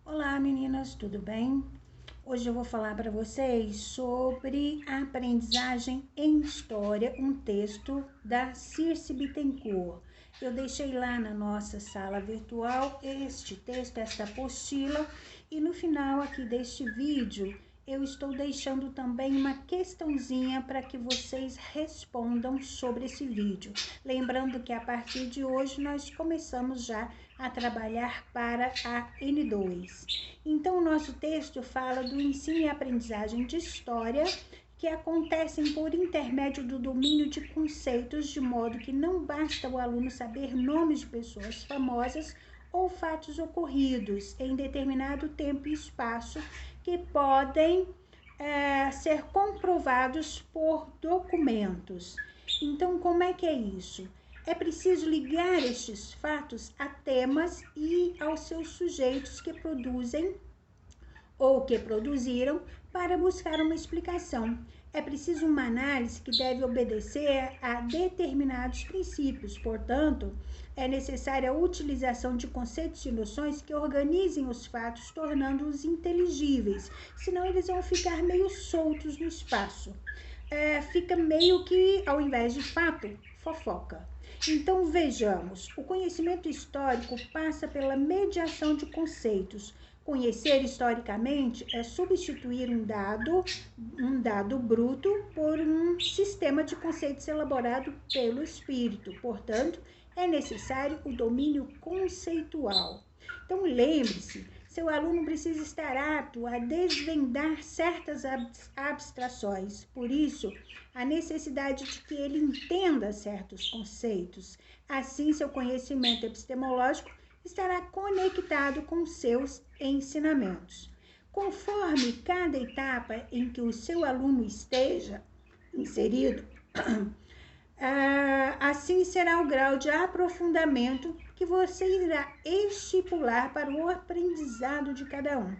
Olá meninas, tudo bem? Hoje eu vou falar para vocês sobre a aprendizagem em história, um texto da Circe Bittencourt. Eu deixei lá na nossa sala virtual este texto, esta apostila, e no final aqui deste vídeo eu estou deixando também uma questãozinha para que vocês respondam sobre esse vídeo. Lembrando que a partir de hoje nós começamos já a trabalhar para a N2. Então, o nosso texto fala do ensino e aprendizagem de história que acontecem por intermédio do domínio de conceitos, de modo que não basta o aluno saber nomes de pessoas famosas ou fatos ocorridos em determinado tempo e espaço que podem ser comprovados por documentos. Então, como é que é isso? É preciso ligar estes fatos a temas e aos seus sujeitos que produzem ou que produziram para buscar uma explicação. É preciso uma análise que deve obedecer a determinados princípios, portanto, é necessária a utilização de conceitos e noções que organizem os fatos, tornando-os inteligíveis, senão eles vão ficar meio soltos no espaço. Fica meio que, ao invés de fato, fofoca. Então, vejamos, o conhecimento histórico passa pela mediação de conceitos. Conhecer historicamente é substituir um dado bruto por um sistema de conceitos elaborado pelo espírito. Portanto, é necessário o domínio conceitual. Então, lembre-se, seu aluno precisa estar apto a desvendar certas abstrações. Por isso, a necessidade de que ele entenda certos conceitos. Assim, seu conhecimento epistemológico estará conectado com seus ensinamentos. Conforme cada etapa em que o seu aluno esteja inserido, assim será o grau de aprofundamento que você irá estipular para o aprendizado de cada um.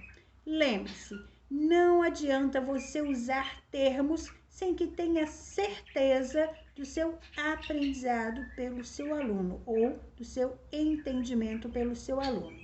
Lembre-se, não adianta você usar termos sem que tenha certeza do seu aprendizado pelo seu aluno ou do seu entendimento pelo seu aluno.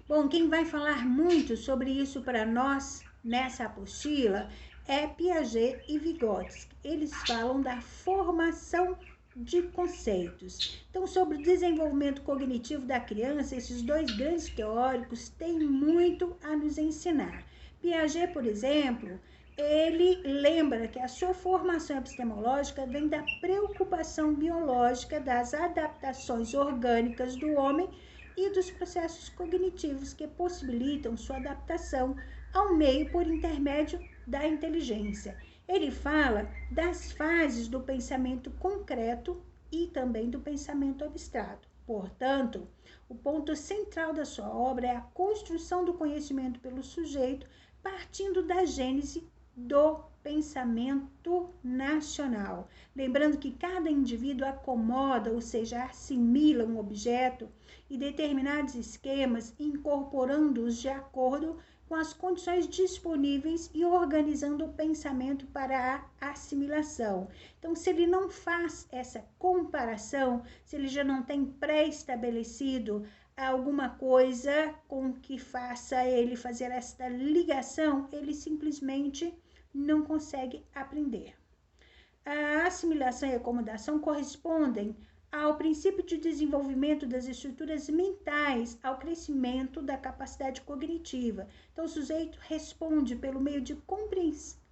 Bom, quem vai falar muito sobre isso para nós nessa apostila é Piaget e Vygotsky. Eles falam da formação de conceitos. Então, sobre o desenvolvimento cognitivo da criança, esses dois grandes teóricos têm muito a nos ensinar. Piaget, por exemplo, ele lembra que a sua formação epistemológica vem da preocupação biológica das adaptações orgânicas do homem e dos processos cognitivos que possibilitam sua adaptação ao meio por intermédio da inteligência. Ele fala das fases do pensamento concreto e também do pensamento abstrato. Portanto, o ponto central da sua obra é a construção do conhecimento pelo sujeito, partindo da gênese do pensamento nacional. Lembrando que cada indivíduo acomoda, ou seja, assimila um objeto e determinados esquemas, incorporando-os de acordo com as condições disponíveis e organizando o pensamento para a assimilação. Então, se ele não faz essa comparação, se ele já não tem pré-estabelecido alguma coisa com que faça ele fazer esta ligação, ele simplesmente não consegue aprender. A assimilação e a acomodação correspondem ao princípio de desenvolvimento das estruturas mentais, ao crescimento da capacidade cognitiva. Então, o sujeito responde pelo meio de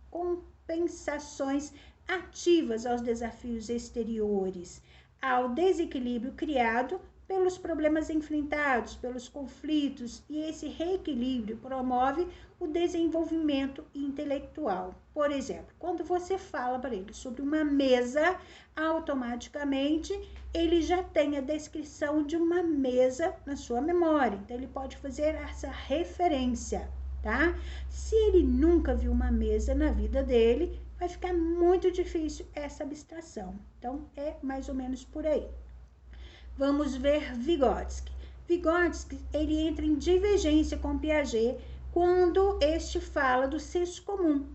compensações ativas aos desafios exteriores, ao desequilíbrio criado pelos problemas enfrentados, pelos conflitos, e esse reequilíbrio promove o desenvolvimento intelectual. Por exemplo, quando você fala para ele sobre uma mesa, automaticamente ele já tem a descrição de uma mesa na sua memória. Então, ele pode fazer essa referência, tá? Se ele nunca viu uma mesa na vida dele, vai ficar muito difícil essa abstração. Então, é mais ou menos por aí. Vamos ver Vygotsky. Vygotsky, ele entra em divergência com Piaget quando este fala do senso comum,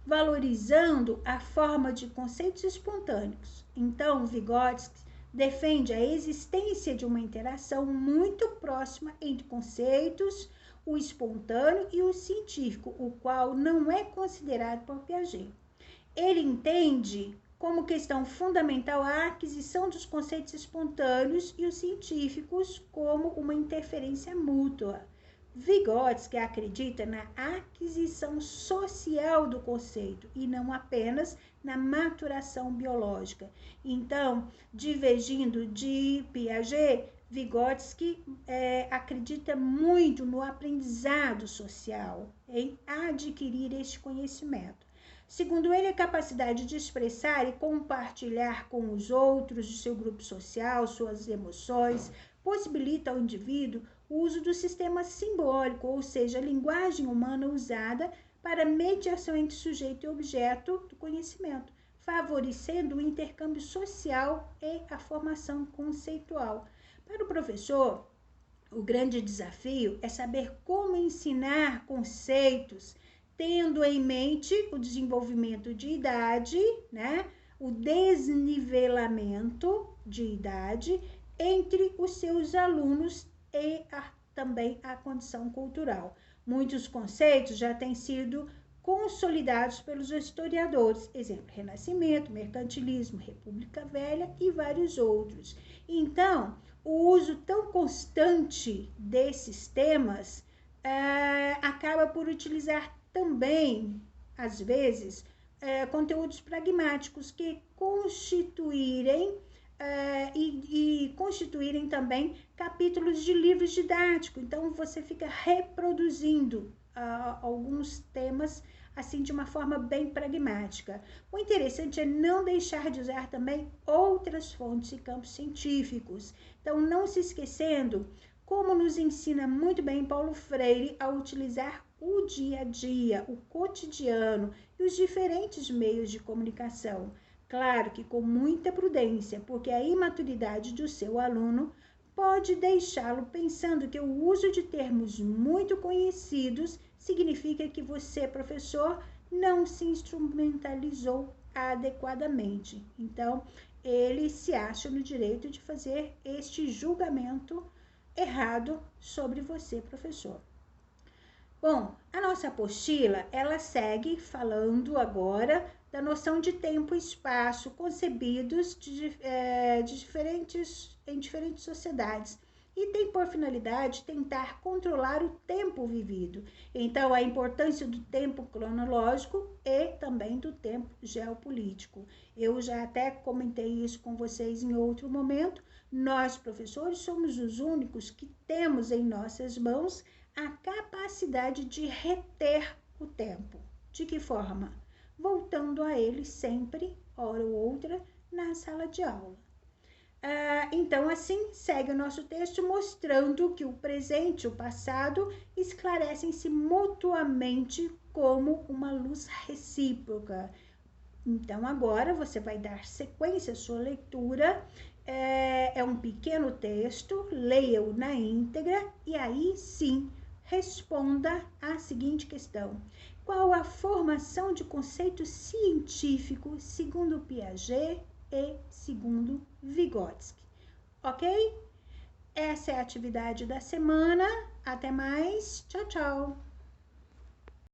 valorizando a forma de conceitos espontâneos. Então, Vygotsky defende a existência de uma interação muito próxima entre conceitos, o espontâneo e o científico, o qual não é considerado por Piaget. Ele entende como questão fundamental a aquisição dos conceitos espontâneos e os científicos como uma interferência mútua. Vygotsky acredita na aquisição social do conceito e não apenas na maturação biológica. Então, divergindo de Piaget, Vygotsky acredita muito no aprendizado social, em adquirir este conhecimento. Segundo ele, a capacidade de expressar e compartilhar com os outros de seu grupo social suas emoções possibilita ao indivíduo o uso do sistema simbólico, ou seja, a linguagem humana usada para mediação entre sujeito e objeto do conhecimento, favorecendo o intercâmbio social e a formação conceitual. Para o professor, o grande desafio é saber como ensinar conceitos, tendo em mente o desenvolvimento de idade, né? O desnivelamento de idade entre os seus alunos e também a condição cultural. Muitos conceitos já têm sido consolidados pelos historiadores, exemplo, Renascimento, Mercantilismo, República Velha e vários outros. Então, o uso tão constante desses temas acaba por utilizar também, às vezes, conteúdos pragmáticos que constituírem e constituírem também capítulos de livros didáticos. Então, você fica reproduzindo alguns temas assim de uma forma bem pragmática. O interessante é não deixar de usar também outras fontes e campos científicos. Então, não se esquecendo, como nos ensina muito bem Paulo Freire, a utilizar o dia a dia, o cotidiano e os diferentes meios de comunicação. Claro que com muita prudência, porque a imaturidade do seu aluno pode deixá-lo pensando que o uso de termos muito conhecidos significa que você, professor, não se instrumentalizou adequadamente. Então, ele se acha no direito de fazer este julgamento errado sobre você, professor. Bom, a nossa apostila, ela segue falando agora da noção de tempo e espaço concebidos em diferentes sociedades e tem por finalidade tentar controlar o tempo vivido. Então, a importância do tempo cronológico e também do tempo geopolítico. Eu já até comentei isso com vocês em outro momento. Nós, professores, somos os únicos que temos em nossas mãos a capacidade de reter o tempo. De que forma? Voltando a ele sempre, hora ou outra, na sala de aula. Então, assim, segue o nosso texto mostrando que o presente e o passado esclarecem-se mutuamente como uma luz recíproca. Então, agora você vai dar sequência à sua leitura. É um pequeno texto, leia-o na íntegra e aí sim responda à seguinte questão: qual a formação de conceito científico segundo Piaget e segundo Vygotsky? Ok? Essa é a atividade da semana. Até mais. Tchau, tchau.